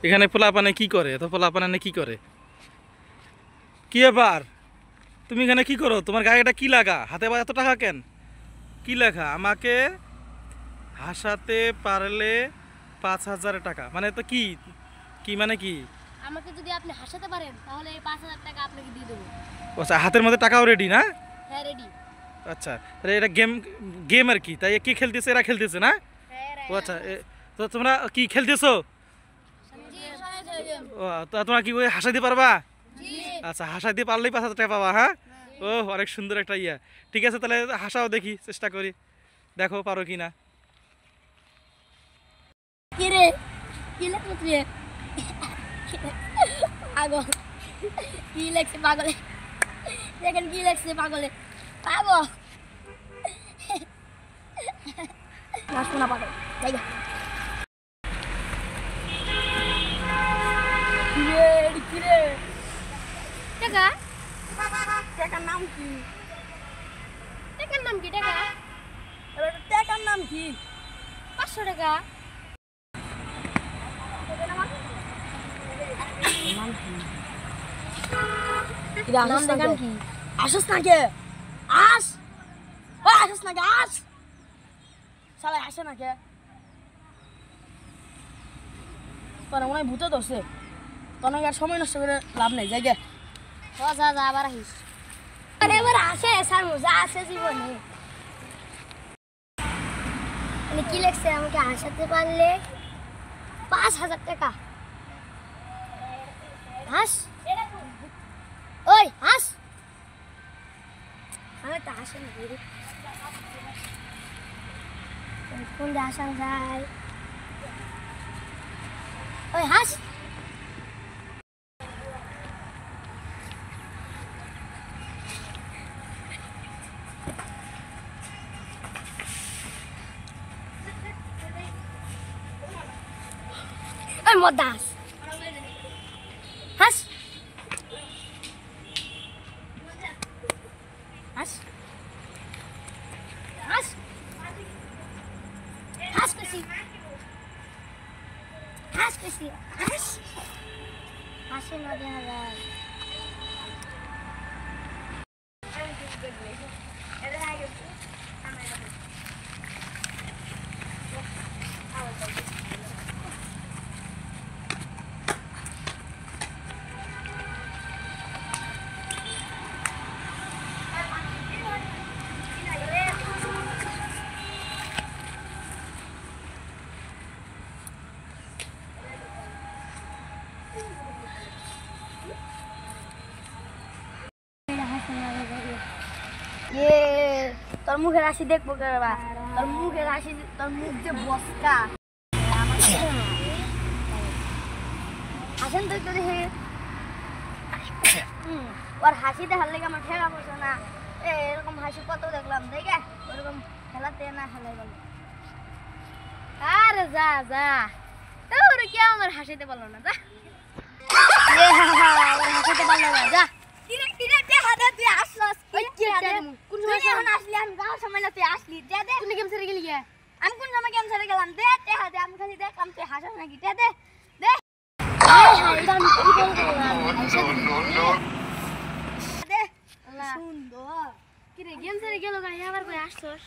এখানে পোলাপানে কি করে? এত পোলাপানে কি করে? কি ব্যাপার? তুমি এখানে কি করো? তোমার গায়ে এটা কি লাগা? হাতে বা এত টাকা কেন? কি লেখা? আমাকে হাসাতে পারলে ৫,০০০ টাকা। মানে তো কি কি মানে কি? আমাকে যদি আপনি হাসাতে পারেন তাহলে এই ৫,০০০ টাকা আপনাকে দিয়ে দেবো। আচ্ছা, হাতের মধ্যে টাকাও রেডি না? হ্যাঁ রেডি। আচ্ছা, এটা গেম গেম আর কি। তাই কি খেলতেছে? এরা খেলতেছে না? হ্যাঁ ও আচ্ছা, তো তোমরা কি খেলতেছো? ও, তো তোমরা কি ওই হাসাইতে পারবা? আচ্ছা, হাসাইতে পারলেই ৫,০০০ টাকা পাবা। হ্যাঁ, ও অনেক সুন্দর একটা ইয়া। ঠিক আছে, তাহলে হাসাও দেখি, চেষ্টা করি, দেখো পারো কি না। কি রে? কি লেখছ রে? পাগল। কি লেখছে পাগলে? দেখেন কি লেখছে পাগলে। পাগল। না পাগল। যাই গা। কি রে? টাকা? টাকার নাম কি? টাকার নাম কি টাকা? টাকার নাম কি? ৫০০ টাকা। আসস নাকি? আস আসস নাকি? আস সবাই আসে নাকি? তোর মনে হয় ভূতে ধরছে। তোর আর সময় নষ্ট করে লাভ নেই। যাই গে। যা যা আবার আসিস। আরে এবার আসে স্যার মজা আসে জীবনে। কি লেখছে? আমাকে হাসাতে পারলে ৫,০০০ টাকা। হাস ওই হাস। আমি তো হাসি না কোন দিয়ে হাসান যায়? ওই হাস। ওই মদ্দা হাস। হাস হাস হাস হাস কইছি। হাস কইছি। হাস হাসে না দেখা যায়। তোর মুখের হাসি দেখবো কেবা? তোর মুখের হাসি, তোর মুখ যে বসকা। হাসেন তো একটু দেখে। ওর হাসি দেখার লেগে আমার ঠেকা পড়ছে না। এরকম হাসি কত দেখলাম, দেখে ওরকম খেলাতে না খেলাই গেল। আরে যা যা, তোর কে আমার হাসিতে পারলো না? যা হাসিতে পারলো না, যা। তুই আসলস কোন সময় আসলি? আমি গাঁও সময় না তুই আসলি। দে দে, কোন গেম ছেড়ে গেলি? আমি কোন সময় গেম ছেড়ে গেলাম? দে টেহা দে, আমি খালি দেখলাম তুই হাসাস নাকি। দে দে দে। সুন্দর কি রে? গেম ছেড়ে গেল গায়ে আবার কই আসছস?